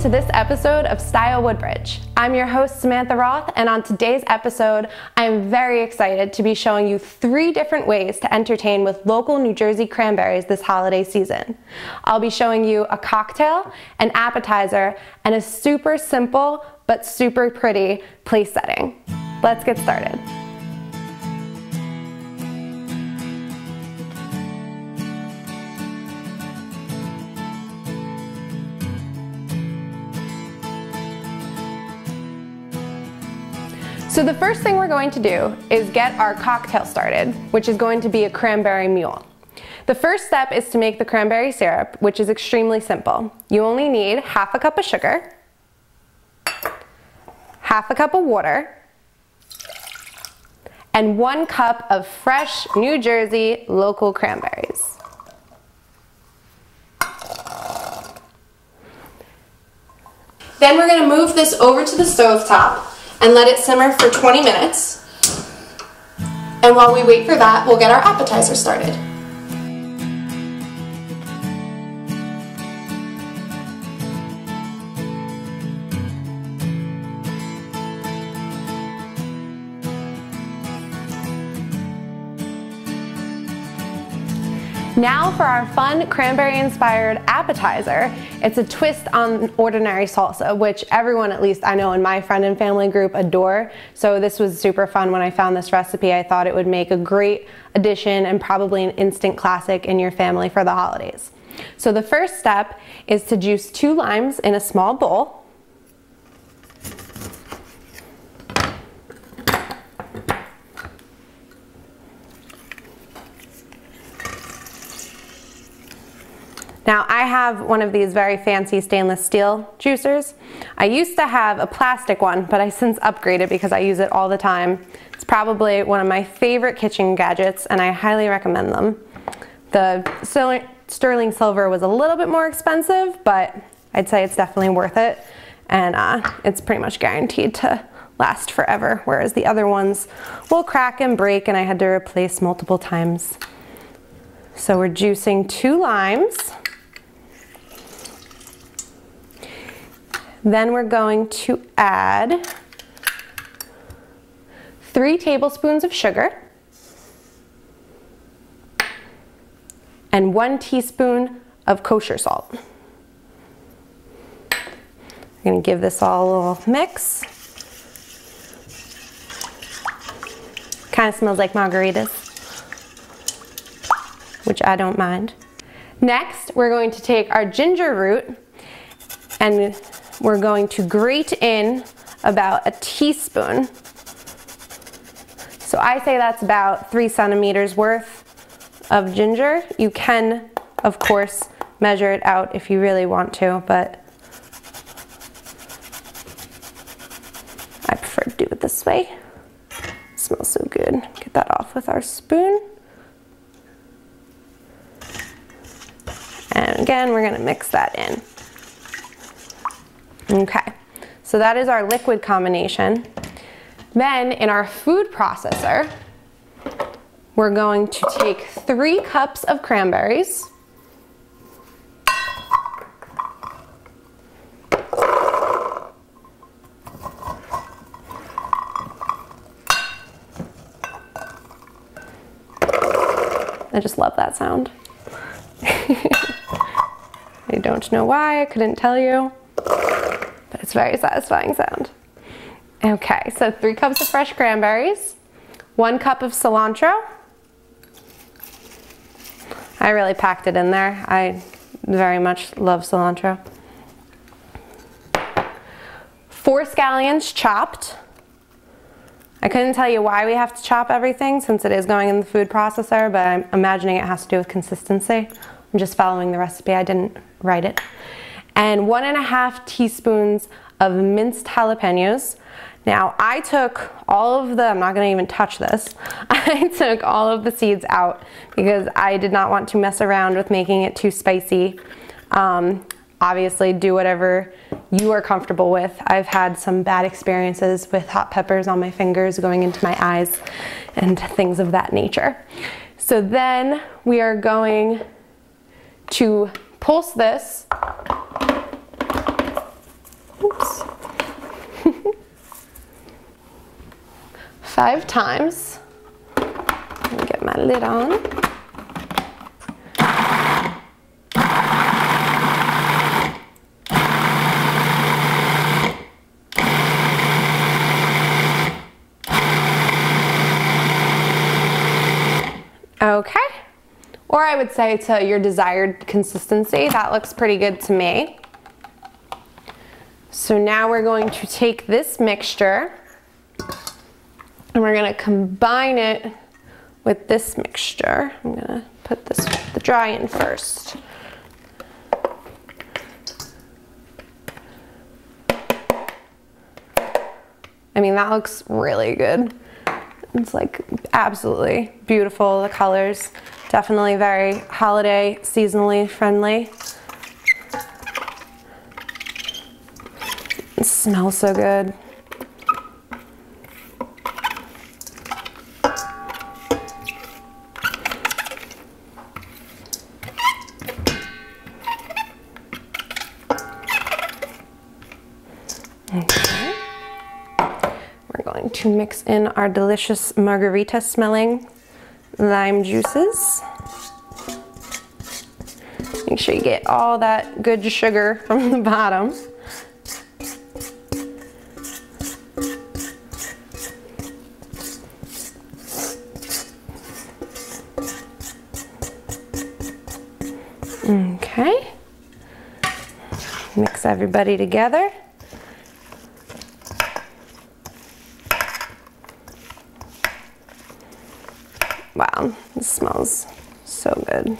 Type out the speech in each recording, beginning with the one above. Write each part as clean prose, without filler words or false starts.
to this episode of Style Woodbridge. I'm your host, Samantha Roth, and on today's episode, I am very excited to be showing you 3 different ways to entertain with local New Jersey cranberries this holiday season. I'll be showing you a cocktail, an appetizer, and a super simple but super pretty place setting. Let's get started. So the first thing we're going to do is get our cocktail started, which is going to be a Cranberry Mule. The first step is to make the cranberry syrup, which is extremely simple. You only need half a cup of sugar, half a cup of water, and 1 cup of fresh New Jersey local cranberries. Then we're going to move this over to the stovetop and let it simmer for 20 minutes. And while we wait for that, we'll get our appetizer started. Now for our fun cranberry-inspired appetizer. It's a twist on ordinary salsa, which everyone, at least I know in my friend and family group, adore. So this was super fun when I found this recipe. I thought it would make a great addition and probably an instant classic in your family for the holidays. So the first step is to juice 2 limes in a small bowl. Now I have one of these very fancy stainless steel juicers. I used to have a plastic one, but I since upgraded because I use it all the time. It's probably one of my favorite kitchen gadgets and I highly recommend them. The sterling silver was a little bit more expensive, but I'd say it's definitely worth it. And it's pretty much guaranteed to last forever, whereas the other ones will crack and break and I had to replace multiple times. So we're juicing 2 limes. Then we're going to add 3 tablespoons of sugar and 1 teaspoon of kosher salt. I'm going to give this all a little mix. Kind of smells like margaritas, which I don't mind. Next, we're going to take our ginger root and we're going to grate in about a teaspoon. So I say that's about 3 centimeters worth of ginger. You can, of course, measure it out if you really want to, but I prefer to do it this way. It smells so good. Get that off with our spoon. And again, we're going to mix that in. Okay, so that is our liquid combination. Then in our food processor, we're going to take 3 cups of cranberries. I just love that sound. I don't know why, I couldn't tell you. But it's a very satisfying sound. Okay, so 3 cups of fresh cranberries, 1 cup of cilantro. I really packed it in there. I very much love cilantro. 4 scallions chopped. I couldn't tell you why we have to chop everything since it is going in the food processor, but I'm imagining it has to do with consistency. I'm just following the recipe, I didn't write it. And 1.5 teaspoons of minced jalapenos. Now I took all of the, I'm not gonna even touch this, I took all of the seeds out because I did not want to mess around with making it too spicy. Obviously do whatever you are comfortable with. I've had some bad experiences with hot peppers on my fingers going into my eyes and things of that nature. So then we are going to pulse this Oops. 5 times. Let me get my lid on. Okay. Or I would say to your desired consistency. That looks pretty good to me. So now we're going to take this mixture and we're going to combine it with this mixture. I'm going to put the dry in first. I mean, that looks really good. It's like absolutely beautiful. The colors, definitely very holiday, seasonally friendly. It smells so good. Okay. We're going to mix in our delicious margarita smelling lime juices. Make sure you get all that good sugar from the bottom. Okay. Mix everybody together. Wow, this smells so good.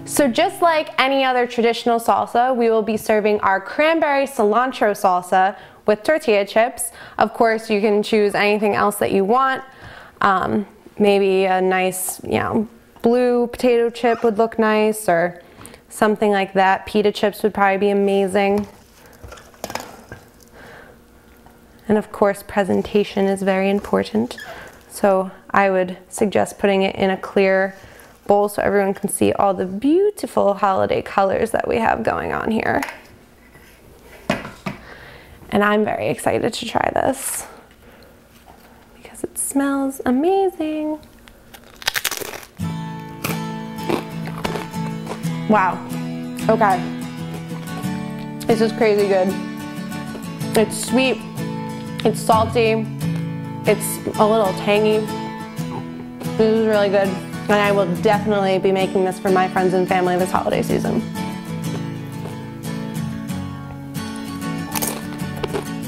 So just like any other traditional salsa, we will be serving our cranberry cilantro salsa with tortilla chips. Of course, you can choose anything else that you want. Maybe a nice, blue potato chip would look nice, or something like that. Pita chips would probably be amazing. And of course, presentation is very important. So I would suggest putting it in a clear bowl so everyone can see all the beautiful holiday colors that we have going on here. And I'm very excited to try this because it smells amazing. Wow. Okay. This is crazy good. It's sweet. It's salty, it's a little tangy. This is really good, and I will definitely be making this for my friends and family this holiday season.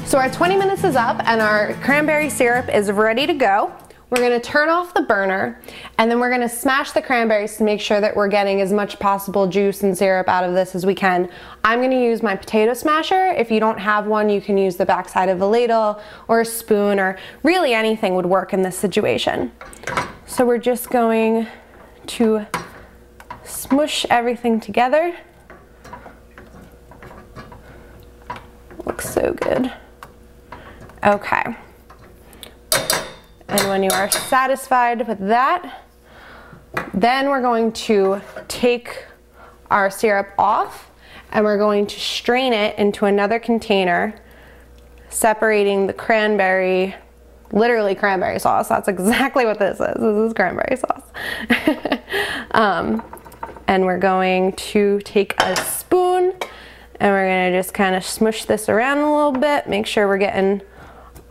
So our 20 minutes is up and our cranberry syrup is ready to go. We're gonna turn off the burner and then we're gonna smash the cranberries to make sure that we're getting as much possible juice and syrup out of this as we can. I'm gonna use my potato smasher. If you don't have one, you can use the backside of a ladle or a spoon, or really anything would work in this situation. So we're just going to smush everything together. Looks so good. Okay. And when you are satisfied with that, then we're going to take our syrup off and we're going to strain it into another container, separating the cranberry, literally cranberry sauce. That's exactly what this is. This is cranberry sauce. And we're going to take a spoon and we're going to just kind of smush this around a little bit, make sure we're getting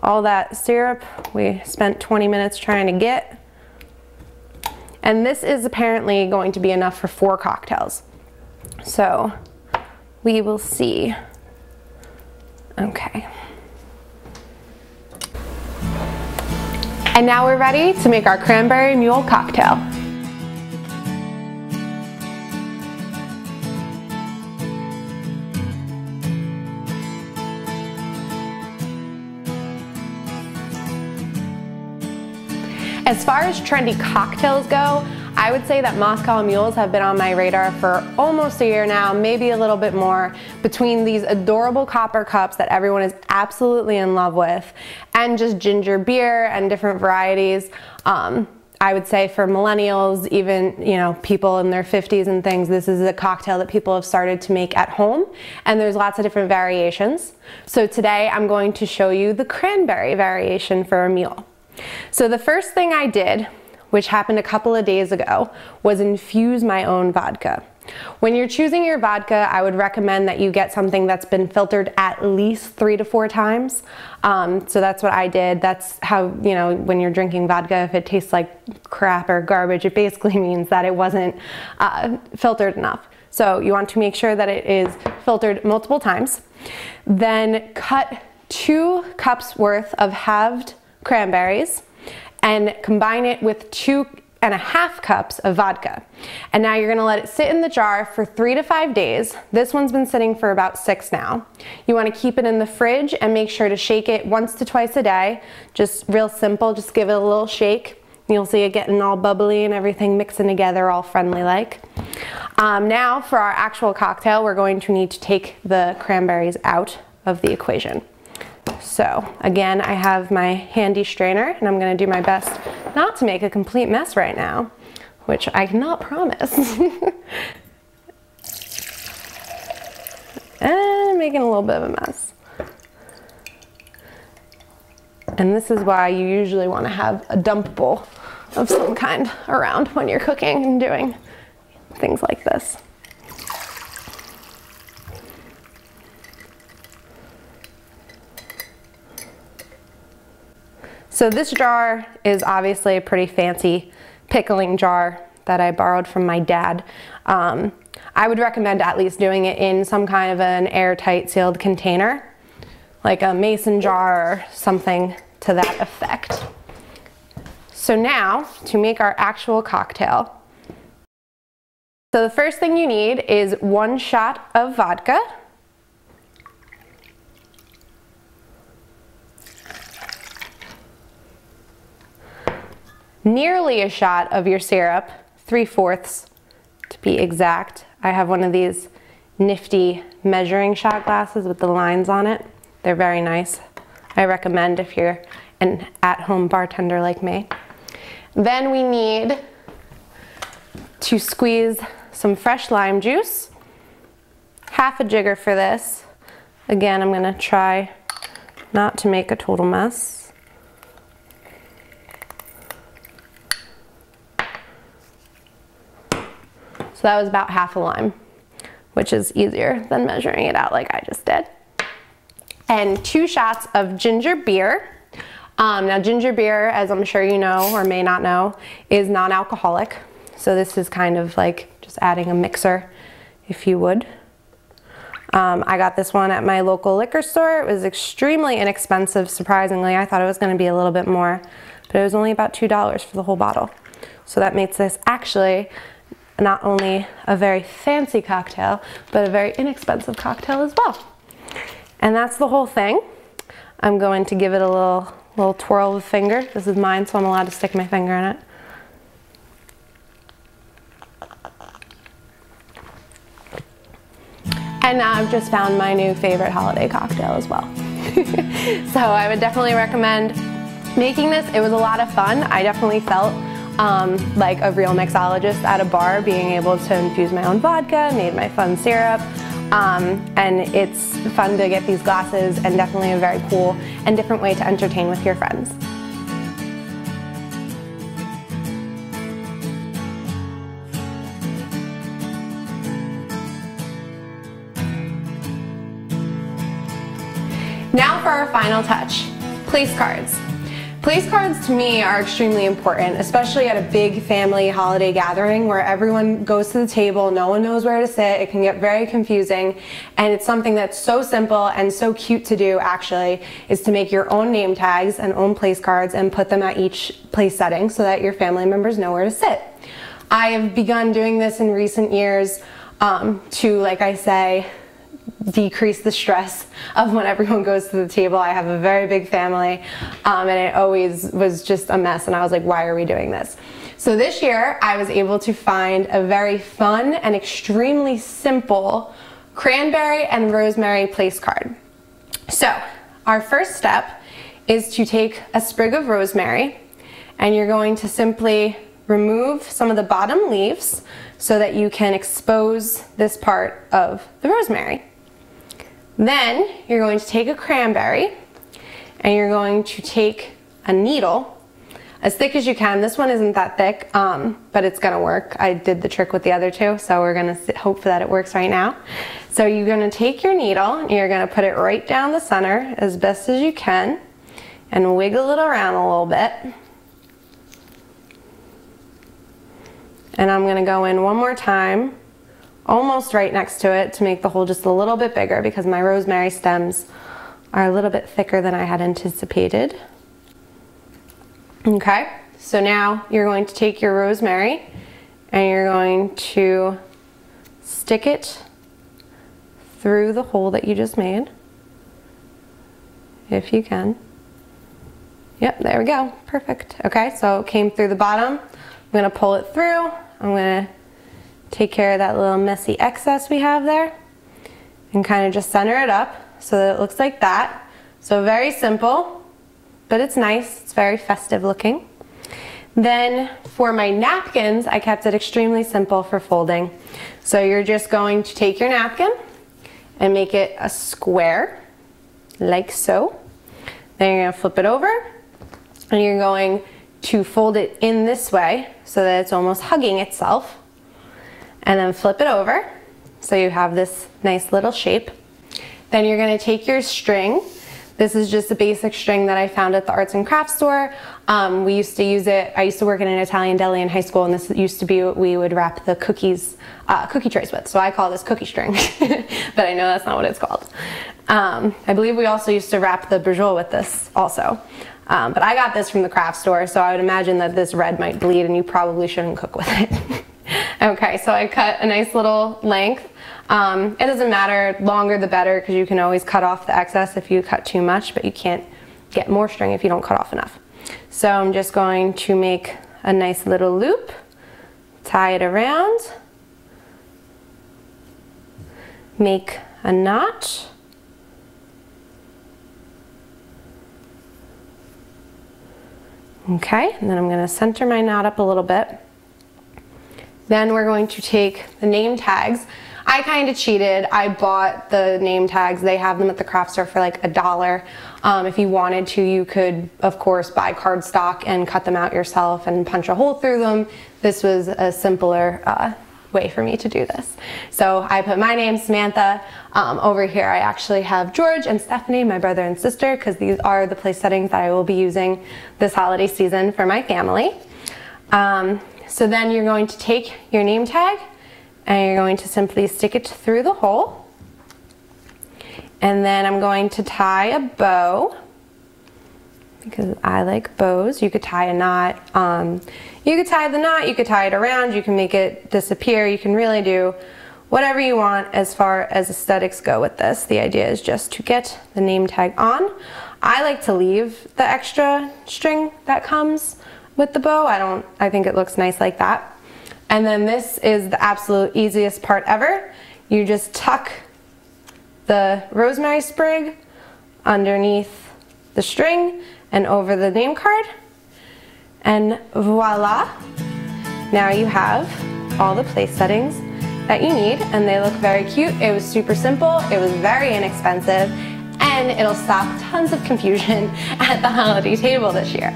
all that syrup we spent 20 minutes trying to get. And this is apparently going to be enough for 4 cocktails. So we will see. Okay. And now we're ready to make our Cranberry Mule cocktail. As far as trendy cocktails go, I would say that Moscow Mules have been on my radar for almost a year now, maybe a little bit more, between these adorable copper cups that everyone is absolutely in love with, and just ginger beer and different varieties. I would say for millennials, even, you know, people in their 50s and things, this is a cocktail that people have started to make at home, and there's lots of different variations. So today I'm going to show you the cranberry variation for a mule. So the first thing I did, which happened a couple of days ago, was infuse my own vodka. When you're choosing your vodka, I would recommend that you get something that's been filtered at least 3 to 4 times. So that's what I did. That's how, you know, when you're drinking vodka, if it tastes like crap or garbage, it basically means that it wasn't filtered enough. So you want to make sure that it is filtered multiple times. Then cut 2 cups worth of halved cranberries and combine it with 2.5 cups of vodka. And now you're gonna let it sit in the jar for 3 to 5 days. This one's been sitting for about 6 now. You wanna keep it in the fridge and make sure to shake it once to twice a day. Just real simple, just give it a little shake. You'll see it getting all bubbly and everything mixing together all friendly like. Now for our actual cocktail, we're going to need to take the cranberries out of the equation. So again, I have my handy strainer and I'm going to do my best not to make a complete mess right now, which I cannot promise. And I'm making a little bit of a mess. And this is why you usually want to have a dump bowl of some kind around when you're cooking and doing things like this. So this jar is obviously a pretty fancy pickling jar that I borrowed from my dad. I would recommend at least doing it in some kind of an airtight sealed container, like a mason jar or something to that effect. So now to make our actual cocktail. So the first thing you need is 1 shot of vodka. Nearly a shot of your syrup, 3/4 to be exact. I have one of these nifty measuring shot glasses with the lines on it. They're very nice. I recommend if you're an at-home bartender like me. Then we need to squeeze some fresh lime juice. 1/2 jigger for this. Again, I'm gonna try not to make a total mess. So that was about 1/2 a lime, which is easier than measuring it out like I just did. And 2 shots of ginger beer. Now ginger beer, as I'm sure you know or may not know, is non-alcoholic. So this is kind of like just adding a mixer, if you would. I got this one at my local liquor store. It was extremely inexpensive, surprisingly. I thought it was gonna be a little bit more, but it was only about $2 for the whole bottle. So that makes this actually not only a very fancy cocktail, but a very inexpensive cocktail as well. And that's the whole thing. I'm going to give it a little twirl with a finger. This is mine, so I'm allowed to stick my finger in it. And now I've just found my new favorite holiday cocktail as well. So I would definitely recommend making this. It was a lot of fun. I definitely felt like a real mixologist at a bar, being able to infuse my own vodka, made my fun syrup, and it's fun to get these glasses and definitely a very cool and different way to entertain with your friends. Now for our final touch, place cards. Place cards to me are extremely important, especially at a big family holiday gathering where everyone goes to the table, no one knows where to sit. It can get very confusing, and it's something that's so simple and so cute to do actually, is to make your own name tags and own place cards and put them at each place setting so that your family members know where to sit. I have begun doing this in recent years to, like I say, decrease the stress of when everyone goes to the table. I have a very big family, and it always was just a mess, and I was like, why are we doing this? So this year I was able to find a very fun and extremely simple cranberry and rosemary place card. So our first step is to take a sprig of rosemary and you're going to simply remove some of the bottom leaves so that you can expose this part of the rosemary. Then you're going to take a cranberry and you're going to take a needle as thick as you can. This one isn't that thick, but it's gonna work. I did the trick with the other two, so we're gonna hope that it works right now. So you're gonna take your needle and you're gonna put it right down the center as best as you can and wiggle it around a little bit. And I'm gonna go in one more time, almost right next to it to make the hole just a little bit bigger because my rosemary stems are a little bit thicker than I had anticipated. Okay, so now you're going to take your rosemary and you're going to stick it through the hole that you just made, if you can. Yep, there we go, perfect. Okay, so it came through the bottom. I'm gonna pull it through. I'm gonna take care of that little messy excess we have there and kind of just center it up so that it looks like that. So very simple, but it's nice, it's very festive looking. Then for my napkins, I kept it extremely simple for folding. So you're just going to take your napkin and make it a square, like so. Then you're gonna flip it over and you're going to fold it in this way so that it's almost hugging itself. And then flip it over so you have this nice little shape. Then you're gonna take your string. This is just a basic string that I found at the arts and crafts store. We used to use it, I used to work in an Italian deli in high school, and this used to be what we would wrap the cookies, cookie trays with. So I call this cookie string, but I know that's not what it's called. I believe we also used to wrap the brajol with this also. But I got this from the craft store, so I would imagine that this red might bleed and you probably shouldn't cook with it. Okay, so I cut a nice little length. It doesn't matter, longer the better, because you can always cut off the excess if you cut too much, but you can't get more string if you don't cut off enough. So I'm just going to make a nice little loop, tie it around, make a knot, okay, and then I'm going to center my knot up a little bit. Then we're going to take the name tags. I kind of cheated. I bought the name tags. They have them at the craft store for like $1. If you wanted to, you could, of course, buy cardstock and cut them out yourself and punch a hole through them. This was a simpler way for me to do this. So I put my name, Samantha. Over here I actually have George and Stephanie, my brother and sister, because these are the place settings that I will be using this holiday season for my family. So then you're going to take your name tag and you're going to simply stick it through the hole. And then I'm going to tie a bow, because I like bows. You could tie a knot. You could tie the knot, you could tie it around, you can make it disappear. You can really do whatever you want as far as aesthetics go with this. The idea is just to get the name tag on. I like to leave the extra string that comes with the bow. I think it looks nice like that. And then this is the absolute easiest part ever. You just tuck the rosemary sprig underneath the string and over the name card, and voila. Now you have all the place settings that you need, and they look very cute. It was super simple, it was very inexpensive, and it'll stop tons of confusion at the holiday table this year.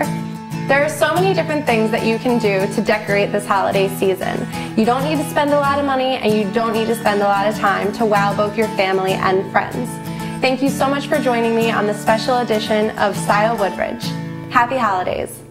There are so many different things that you can do to decorate this holiday season. You don't need to spend a lot of money, and you don't need to spend a lot of time to wow both your family and friends. Thank you so much for joining me on this special edition of Style Woodbridge. Happy holidays!